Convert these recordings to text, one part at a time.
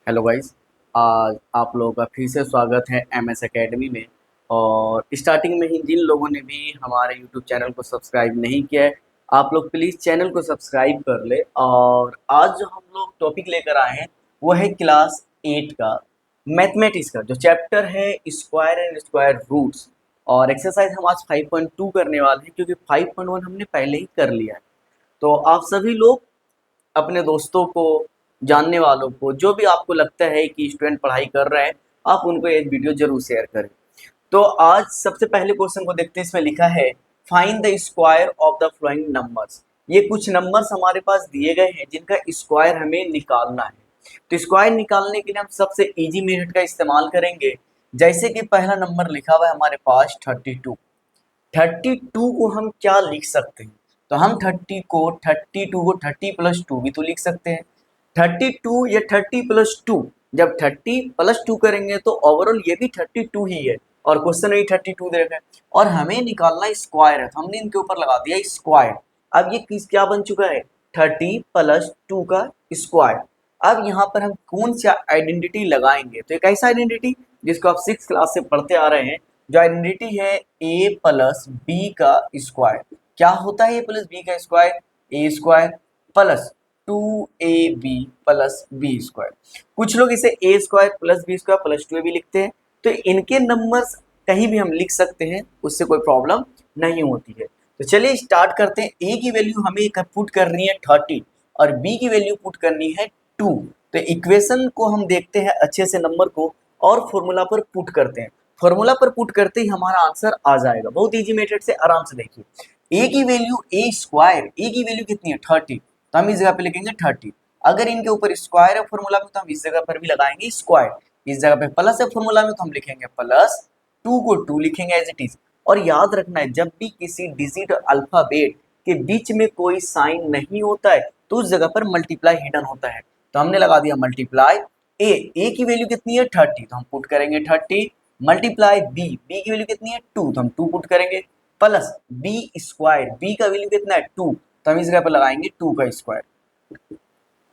Hello guys. आज आप लोगों का फिर से स्वागत है एमएस एकेडमी में। और स्टार्टिंग में ही जिन लोगों ने भी हमारे यूट्यूब चैनल को सब्सक्राइब नहीं किया है, आप लोग प्लीज़ चैनल को सब्सक्राइब कर ले। और आज जो हम लोग टॉपिक लेकर आए हैं वो है क्लास 8 का मैथमेटिक्स का जो चैप्टर है स्क्वायर एंड स्क्वायर रूट्स। और एक्सरसाइज हम आज 5.2 करने वाले हैं क्योंकि 5.1 हमने पहले ही कर लिया है। तो आप सभी लोग अपने दोस्तों को, जानने वालों को, जो भी आपको लगता है कि स्टूडेंट पढ़ाई कर रहे हैं, आप उनको ये वीडियो ज़रूर शेयर करें। तो आज सबसे पहले क्वेश्चन को देखते हैं। इसमें लिखा है find the square of the flowing numbers. ये कुछ नंबर्स हमारे पास दिए गए हैं जिनका स्क्वायर हमें निकालना है। तो स्क्वायर निकालने के लिए हम सबसे इजी मेथड का इस्तेमाल करेंगे। जैसे कि पहला नंबर लिखा हुआ है हमारे पास 32। 32 को हम क्या लिख सकते हैं? तो हम 32 को 30 प्लस 2 भी तो लिख सकते हैं। 32 या 30 प्लस 2, जब 30 प्लस 2 करेंगे तो ओवरऑल ये भी 32 ही है और क्वेश्चन में 32 दे रखा है और हमें निकालना स्क्वायर है, तो हमने इनके ऊपर लगा दिया स्क्वायर। अब ये किस क्या बन चुका है? 30 प्लस 2 का स्क्वायर। अब यहाँ पर हम कौन सा आइडेंटिटी लगाएंगे? तो एक ऐसा आइडेंटिटी जिसको आप 6 क्लास से पढ़ते आ रहे हैं, जो आइडेंटिटी है ए प्लस बी का स्क्वायर। क्या होता है ए प्लस बी का square? A square plus 2ab plus B square. कुछ लोग इसे A square plus B square plus 2ab लिखते हैं। तो इनके नंबर्स कहीं भी हम लिख सकते हैं, उससे कोई प्रॉब्लम नहीं होती है। तो चलिए स्टार्ट करते हैं। ए की वैल्यू हमें पुट करनी है 30 और बी की वैल्यू पुट करनी है 2। तो इक्वेशन को हम देखते हैं अच्छे से नंबर को और फॉर्मूला पर पुट करते हैं। फॉर्मूला पर पुट करते ही हमारा आंसर आ जाएगा। बहुत इजी मेथड से आराम से देखिए। ए की वैल्यू ए स्क्वायर, ए की वैल्यू कितनी है? 30। तो हम इस जगह पे लिखेंगे 30। अगर इनके ऊपर स्क्वायर है फॉर्मूला में तो हम इस जगह पर भी लगाएंगे स्क्वायर। इस जगह पे प्लस है फॉर्मूला में तो हम लिखेंगे प्लस, 2 को 2 लिखेंगे एज इट इज। और याद रखना है जब भी किसी डिजिट और अल्फाबेट के बीच में कोई साइन नहीं होता है तो उस जगह पर मल्टीप्लाई हिडन होता है। तो हमने लगा दिया मल्टीप्लाई ए की वैल्यू कितनी है? 30, तो हम पुट करेंगे 30 मल्टीप्लाई बी की वैल्यू कितनी है? 2, तो हम 2 पुट करेंगे प्लस बी स्क्वायर, बी का वैल्यू कितना है? 2, तो हम इस जगह पर लगाएंगे 2 का स्क्वायर।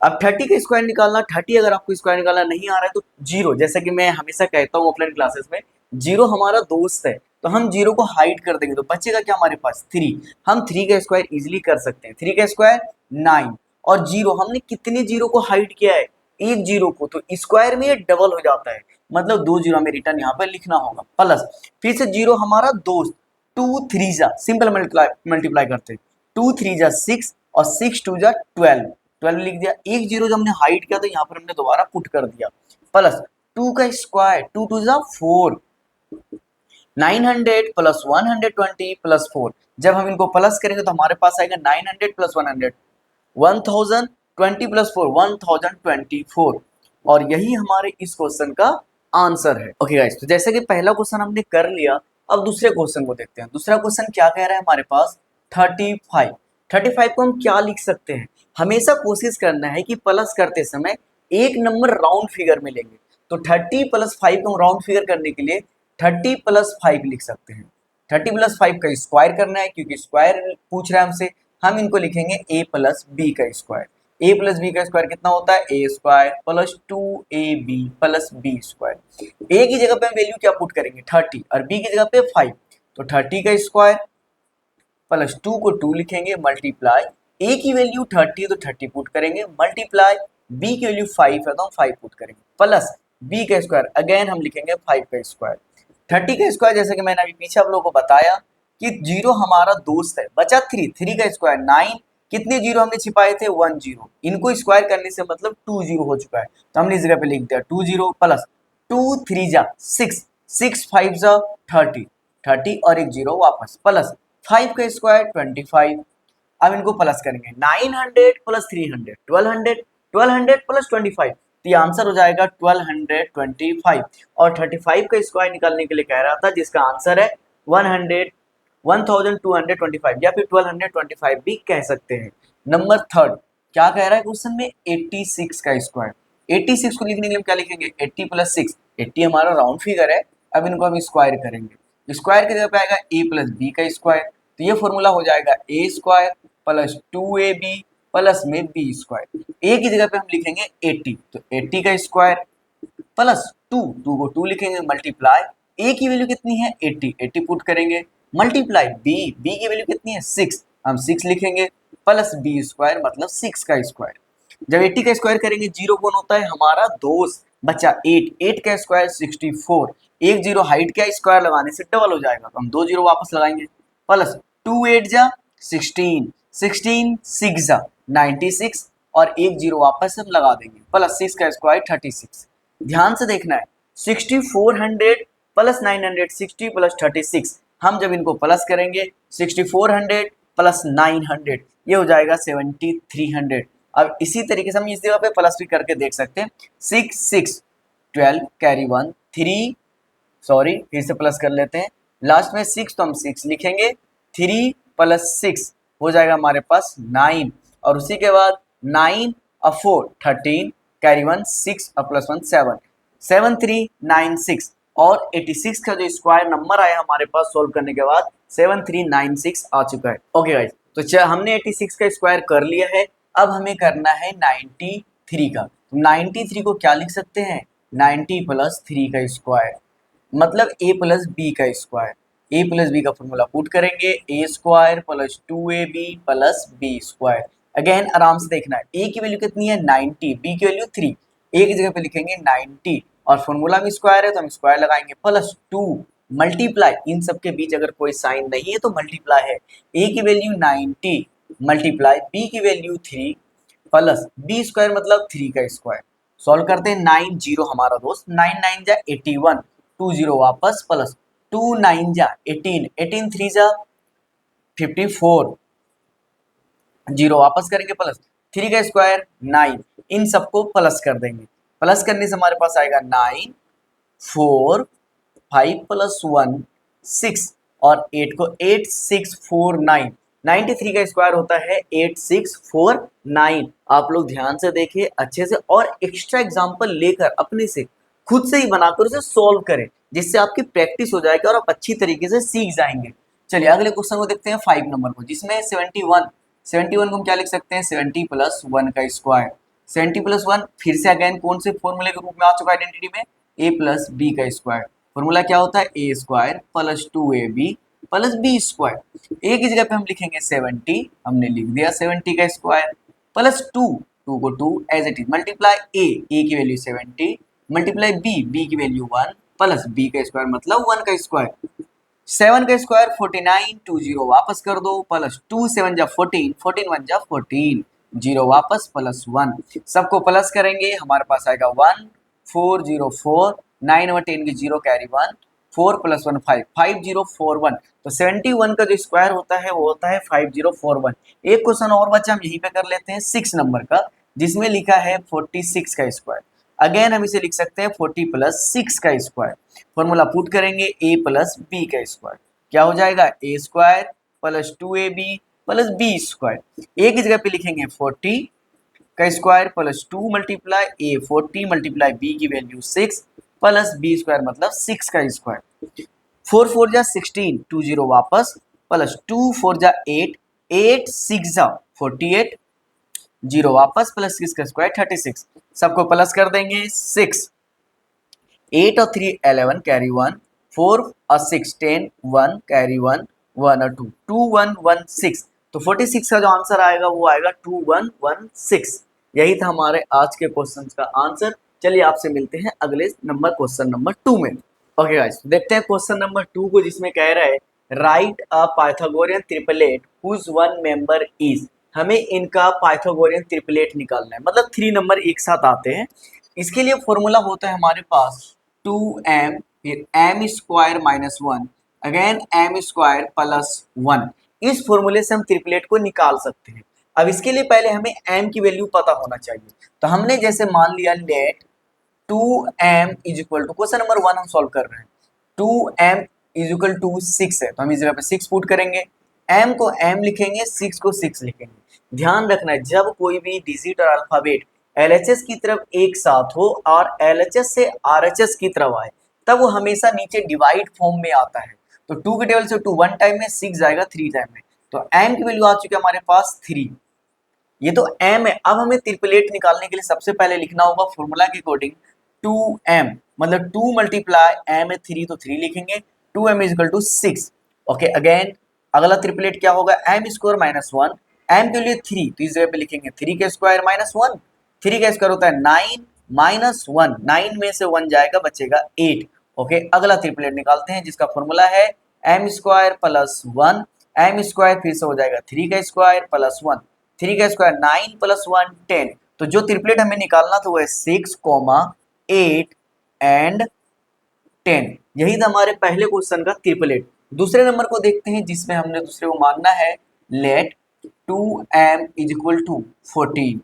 अब 30 का स्क्वायर निकालना, 30 अगर आपको स्क्वायर निकालना नहीं आ रहा है तो जीरो, जैसे कि मैं हमेशा कहता हूँ ऑफलाइन क्लासेस में, जीरो हमारा दोस्त है तो हम जीरो को हाइड कर देंगे तो बचेगा क्या हमारे पास? 3। हम 3 का स्क्वायर इजिली कर सकते हैं। 3 का स्क्वायर 9 और जीरो, हमने कितने जीरो को हाइड किया है? एक जीरो को, तो स्क्वायर में ये डबल हो जाता है, मतलब 2 जीरो हमें रिटर्न यहाँ पर लिखना होगा प्लस फिर से जीरो हमारा दोस्त। 2 3 जा सिंपल मल्टीप्लाई करते हैं, 2 3 जा 6 और 6 2 जा 12, 12 लिख दिया। एक जीरो जब हमने हाइड किया तो यहाँ पर हमने दोबारा पुट कर दिया प्लस 2 का स्क्वायर, 2 2 जा 4, 900 प्लस 120 प्लस 4। जब हम इनको प्लस करेंगे तो हमारे पास आएगा 900 प्लस 100, 1020 प्लस 4, 1024। और यही हमारे इस क्वेश्चन का आंसर है। ओके गाइस, तो जैसे कि पहला क्वेश्चन हमने कर लिया, अब दूसरे क्वेश्चन को देखते हैं। दूसरा क्वेश्चन क्या कह रहा है हमारे पास? 35। 35 को हम क्या लिख सकते हैं? हमेशा कोशिश करना है कि प्लस करते समय एक नंबर राउंड फिगर में लेंगे। तो 30 प्लस 5 को राउंड फिगर करने के लिए 30 प्लस 5 लिख सकते हैं। 30 प्लस 5 का स्क्वायर करना है क्योंकि स्क्वायर पूछ रहा है हमसे। हम इनको लिखेंगे a प्लस बी का स्क्वायर। a प्लस बी का स्क्वायर कितना होता है? a square plus 2ab plus B square. a की जगह पे हम वैल्यू क्या पुट करेंगे? 30 और b की जगह पे 5, तो 30 का स्क्वायर प्लस 2 को 2 लिखेंगे मल्टीप्लाई, a की वैल्यू 30 तो 30 पुट करेंगे मल्टीप्लाई, b की वैल्यू 5 है तो हम 5 पुट करेंगे प्लस b का स्क्वायर, अगेन हम लिखेंगे 5 का स्क्वायर। 30 का स्क्वायर जैसे कि मैंने अभी पीछे आप लोगों को बताया कि जीरो हमारा दोस्त है, बचा 3, 3 का स्क्वायर 9, कितने जीरो हमने छिपाए थे? 1 जीरो। इनको स्क्वायर करने से मतलब 2 जीरो हो चुका है तो हमने इस जगह पे लिख दिया 2 जीरो प्लस 2 3 जा 6, 6 5 जा 30, 30 और एक जीरो वापस प्लस 5 का स्क्वायर 25। अब इनको प्लस करेंगे 900 प्लस 300 1200, 1200 प्लस 25, तो ये आंसर हो जाएगा 1225। और 35 का स्क्वायर निकालने के लिए कह रहा था जिसका आंसर है 1225 या फिर 1225 भी कह सकते हैं। नंबर थर्ड क्या कह रहा है क्वेश्चन में? 86 का स्क्वायर। 86 को लिखने के लिए क्या लिखेंगे? 80 प्लस 6, 80 हमारा राउंड फिगर है। अब इनको हम स्क्वायर करेंगे, स्क्वायर की जगह पे आएगा a प्लस बी का स्क्वायर, तो ये फॉर्मूला हो जाएगा a square plus 2ab plus में बी स्क्वायर। ए की जगह पे हम लिखेंगे 80, तो 80 का स्क्वायर प्लस 2, 2 को 2 लिखेंगे मल्टीप्लाई, ए की वैल्यू कितनी है 80, 80 पुट करेंगे मल्टीप्लाई बी, बी की वैल्यू कितनी है 6, हम 6 लिखेंगे प्लस बी स्क्वायर मतलब 6 का स्क्वायर। जब 80 का स्क्वायर करेंगे जीरो कौन होता है हमारा दोस्त, बच्चा 8, 8 का स्क्वायर 64, एक जीरो हाइट का स्क्वायर लगाने से डबल हो जाएगा, तो हम 2 जीरो वापस लगाएंगे प्लस 2 8 जा 16, 16 6 जा 96 और एक जीरो वापस हम लगा देंगे प्लस 6 का स्क्वायर 36। ध्यान से देखना है 6400 प्लस 960 प्लस 36, हम जब इनको प्लस करेंगे 6400 प्लस 900 ये हो जाएगा 7300। अब इसी तरीके से हम इस जगह पे प्लस भी करके देख सकते हैं 6 6 12 कैरी 1 3, सॉरी फिर से प्लस कर लेते हैं लास्ट में 6, तो हम 6 लिखेंगे 3 प्लस 6 हो जाएगा हमारे पास 9 और उसी के बाद 9 और 4 13 कैरी 1 6 और प्लस 1 7 7396 और 86 का जो स्क्वायर नंबर आया हमारे पास सोल्व करने के बाद 7396 आ चुका है। ओके गाइस, तो हमने 86 का स्क्वायर कर लिया है, अब हमें करना है 93 का। 93 को क्या लिख सकते हैं 90 प्लस 3 का स्क्वायर मतलब a प्लस बी का स्क्वायर। a प्लस बी का फॉर्मूला पुट करेंगे a square plus 2ab plus B square. Again आराम से देखना है a की वैल्यू कितनी है 90, b की वैल्यू 3, a की जगह पे लिखेंगे 90 और फॉर्मूला में स्क्वायर है तो हम स्क्वायर लगाएंगे प्लस 2 मल्टीप्लाई, इन सब के बीच अगर कोई साइन नहीं है तो मल्टीप्लाई है, a की वैल्यू 90 मल्टीप्लाई b की वैल्यू 3 प्लस बी स्क्वायर मतलब 3 का स्क्वायर। सॉल्व करते हैं 9 जीरो हमारा दोस्त 9 9 जा 81, 2 जीरो वापस प्लस 2 9 जा 18, 18 3 जा 54, जीरो वापस करेंगे प्लस 3 का स्क्वायर 9, इन सबको प्लस कर देंगे, प्लस करने से हमारे पास आएगा 9 4 5 प्लस 1 6 और 8 को 8649, 93 का स्क्वायर होता है 8649। आप लोग ध्यान से देखिए अच्छे से और एक्स्ट्रा एग्जाम्पल लेकर अपने से खुद से ही बनाकर उसे सॉल्व करें जिससे आपकी प्रैक्टिस हो जाएगी और आप अच्छी तरीके से सीख जाएंगे। चलिए अगले क्वेश्चन को देखते हैं 5 नंबर को, जिसमें 71 को हम क्या लिख सकते हैं 70 प्लस 1 का स्क्वायर। 70 प्लस 1 फिर से अगेन कौन से फॉर्मूले के रूप में आ चुका है आइडेंटिटी में a प्लस बी का स्क्वायर। फॉर्मूला क्या होता है a square plus 2ab plus B square. a की जगह पे हम लिखेंगे 70, हमने लिख दिया 70 का स्क्वायर प्लस 2, 2 को 2 as it is multiply a की वैल्यू 70 मल्टीप्लाई b की वैल्यू 1 प्लस b का स्क्वायर मतलब 1 का स्क्वायर। 7 का स्क्वायर 49, 2 जीरो वापस कर दो प्लस 2 7 जा 14, 14 1 जा 14, जीरो वापस प्लस 1, सबको प्लस करेंगे हमारे पास आएगा 1 4 0 4, 9 और 10 की जीरो कैरी 1, 4 प्लस 1 5, 5041। तो 71 का जो स्क्वायर होता है वो होता है 5041। एक क्वेश्चन और बच्चा हम यहीं पे कर लेते हैं 6 नंबर का, जिसमें लिखा है 46 का स्क्वायर। अगेन हम इसे लिख सकते हैं 40 प्लस 6 का स्क्वायर। फॉर्मूला पुट करेंगे a प्लस बी का स्क्वायर, क्या हो जाएगा a square plus 2ab plus B square. a की जगह पे लिखेंगे 40 का square plus 2 multiply a 40 multiply b की वैल्यू 6 प्लस बी स्क्वायर मतलब 6 का स्क्वायर। 4 4 जा 16, 2 जीरो वापस प्लस 2 4 जा 8, 8 6 जा 48, जीरो वापस प्लस 6 का स्क्वायर 36, सबको प्लस कर देंगे 6, 8 और 3 11 कैरी 1, 4 और 6 10, 1 कैरी 1 1 और 2 2 1 1 6। तो 46 का जो आंसर आएगा वो आएगा 2116। यही था हमारे आज के क्वेश्चन का आंसर। चलिए आपसे मिलते हैं अगले नंबर क्वेश्चन नंबर 2 में। ओके गाइस, देखते हैं क्वेश्चन नंबर 2 को, जिसमें कह रहा है write a Pythagorean triplet whose one member is. हमें इनका पाइथागोरियन ट्रिपलेट निकालना है, मतलब 3 नंबर एक साथ आते हैं। इसके लिए फॉर्मूला होता है हमारे पास 2m फिर m square minus 1 again m square plus 1। इस फॉर्मूले से हम ट्रिपलेट को निकाल सकते हैं। अब इसके लिए पहले हमें m की वैल्यू पता होना चाहिए, तो हमने जैसे मान लिया let 2m is equal to, question number 1 हम सॉल्व कर रहे हैं, 2m इज इक्वल टू 6 है, तो हम इस जगह पे 6 पुट करेंगे, m को m लिखेंगे 6 को 6 लिखेंगे। ध्यान रखना है जब कोई भी डिजिट और अल्फाबेट LHS की तरफ एक साथ हो और LHS से RHS की तरफ आए तब वो हमेशा नीचे डिवाइड फॉर्म में आता है। तो 2 के टेबल से 2 1 टाइम में, 6 जाएगा 3 टाइम में, तो m की वैल्यू आ चुकी है हमारे पास 3। ये तो m है। अब हमें ट्रिपलेट निकालने के लिए सबसे पहले लिखना होगा फॉर्मूला के अकॉर्डिंग 2m, मतलब 2 मल्टीप्लाई m है 3 तो 3 लिखेंगे, 2m is equal to 6। Okay, again अगला ट्रिपलेट क्या होगा, m स्क्वायर माइनस 1, m के लिए 3 तो इस जगह पे लिखेंगे 3 का स्क्वायर माइनस 1, 3 का स्क्वायर होता है 9 माइनस 1, 9 में से 1 जाएगा बचेगा 8। ओके, अगला ट्रिपलेट निकालते हैं जिसका फॉर्मूला है m square plus 1, m square फिर से हो जाएगा 3 का स्क्वायर प्लस 1, 3 का स्क्वायर 9 प्लस 1 10। तो जो ट्रिपलेट हमें निकालना था वो है 6, 8 एंड 10। यही था हमारे पहले क्वेश्चन का ट्रिपलेट। दूसरे नंबर को देखते हैं जिसमें हमने दूसरे को मानना है let 2m is equal to 14,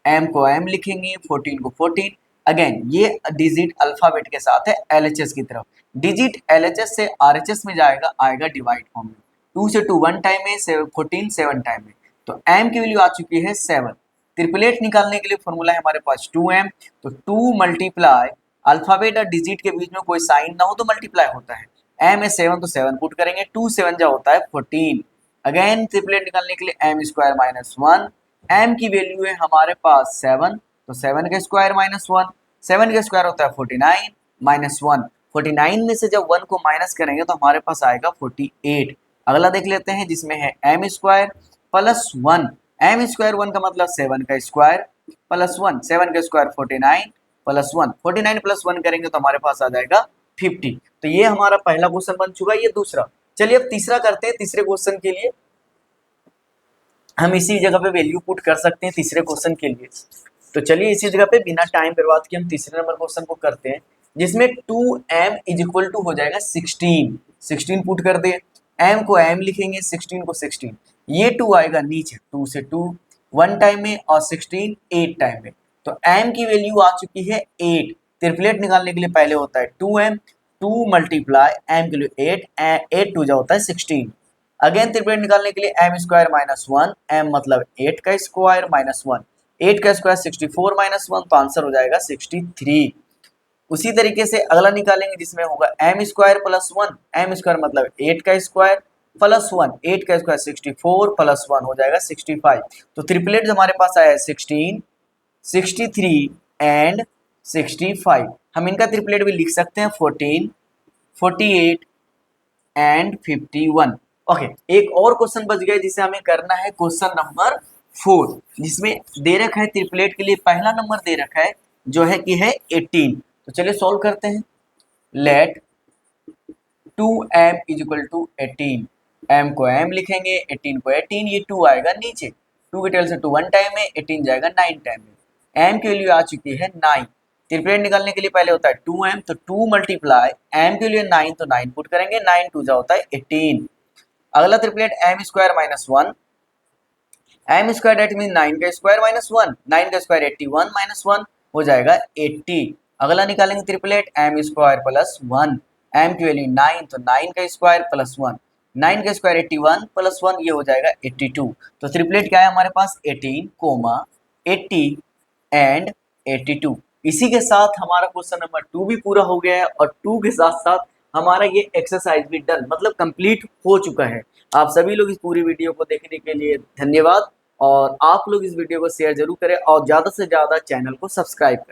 m को m लिखेंगे, 14 को 14। अगेन ये डिजिट अल्फाबेट के साथ है LHS की तरफ, डिजिट LHS से RHS में जाएगा, आएगा डिवाइड फॉर्म में, 2 से 2 1 टाइम में, 14 7 टाइम में। तो m की वैल्यू आ चुकी है 7। ट्रिपलेट निकालने के लिए फॉर्मूला है हमारे पास 2m, तो 2 मल्टीप्लाई अल्फाबेट और डिजिट के बीच में कोई साइन ना हो तो मल्टीप्लाई होता है, m है 7 तो 7 पुट करेंगे, 2 7 जा होता है 14। अगेन ट्रिपलेट निकालने के लिए m स्क्वायर माइनस 1, m की वैल्यू है हमारे पास 7 तो 7 का स्क्वायर माइनस 1, 7 का स्क्वायर होता है 49 माइनस 1, 49 में से जब 1 को माइनस करेंगे तो हमारे पास आएगा 48। अगला देख लेते हैं जिसमें है m square plus 1, m square 1 का मतलब 7 का स्क्वायर प्लस 1, 7 का स्क्वायर 49 प्लस 1, 49 प्लस 1 करेंगे तो हमारे पास आ जाएगा 50। तो ये हमारा पहला क्वेश्चन बन चुका है, ये दूसरा। चलिए अब तीसरा करते हैं। तीसरे क्वेश्चन के लिए हम इसी जगह पे वैल्यू पुट कर सकते हैं तीसरे क्वेश्चन के लिए। तो चलिए इसी जगह पे बिना टाइम बर्बाद किए हम तीसरे नंबर क्वेश्चन को करते हैं जिसमें 2m इज इक्वल टू हो जाएगा 16, 16 पुट कर दे, m को m लिखेंगे, 16 को 16, ये 2 आएगा नीचे, 2 से 2 1 टाइम में और 16 8 टाइम में। तो m की वैल्यू आ चुकी है 8। ट्रिपलेट निकालने के लिए पहले होता है 2m, 2 मल्टीप्लाई m के लिए 8, 8 2 जा होता है 16। अगेन ट्रिपलेट निकालने के लिए m स्क्वायर माइनस 1, m मतलब 8 का स्क्वायर माइनस 1, 8 का स्क्वायर 64 माइनस 1 तो आंसर हो जाएगा 63। उसी तरीके से अगला निकालेंगे जिसमें होगा m square plus 1, m square मतलब 8 का स्क्वायर प्लस 1, 8 का स्क्वायर 64 प्लस 1 हो जाएगा 65। तो ट्रिपलेट हमारे पास आया है 16, 63 एंड 65। हम इनका ट्रिपलेट भी लिख सकते हैं 14, 48 एंड 51। ओके, एक और क्वेश्चन बच गया जिसे हमें करना है क्वेश्चन नंबर 4, जिसमें दे रखा है ट्रिपलेट के लिए पहला नंबर दे रखा है जो है कि है 18। तो चलिए सॉल्व करते हैं। Let 2m is equal to 18, m को m लिखेंगे, 18 को 18, ये 2 आएगा नीचे, 2 के टेल से 2 1 टाइम में, 18 जाएगा 9 टाइम में। m की वैल्यू आ चुकी है 9। ट्रिपलेट निकालने के लिए पहले होता है 2m, तो 2 मल्टीप्लाई m के लिए 9 तो 9 पुट करेंगे, 9 2 जा होता है 18। अगला triplet m square minus 1, m square that mean 9 का स्क्वायर माइनस 1, 9 का स्क्वायर 81 माइनस 1 हो जाएगा 80। अगला निकालेंगे triplet m square plus 1, m की वैल्यू 9 तो 9 का स्क्वायर प्लस 1, 9 का स्क्वायर 81 प्लस 1 ये हो जाएगा 82। तो ट्रिपलेट क्या है हमारे पास 18, 80 एंड 82। इसी के साथ हमारा क्वेश्चन नंबर 2 भी पूरा हो गया है और 2 के साथ साथ हमारा ये एक्सरसाइज भी डन, मतलब कंप्लीट हो चुका है। आप सभी लोग इस पूरी वीडियो को देखने के लिए धन्यवाद और आप लोग इस वीडियो को शेयर जरूर करें और ज़्यादा से ज़्यादा चैनल को सब्सक्राइब करें।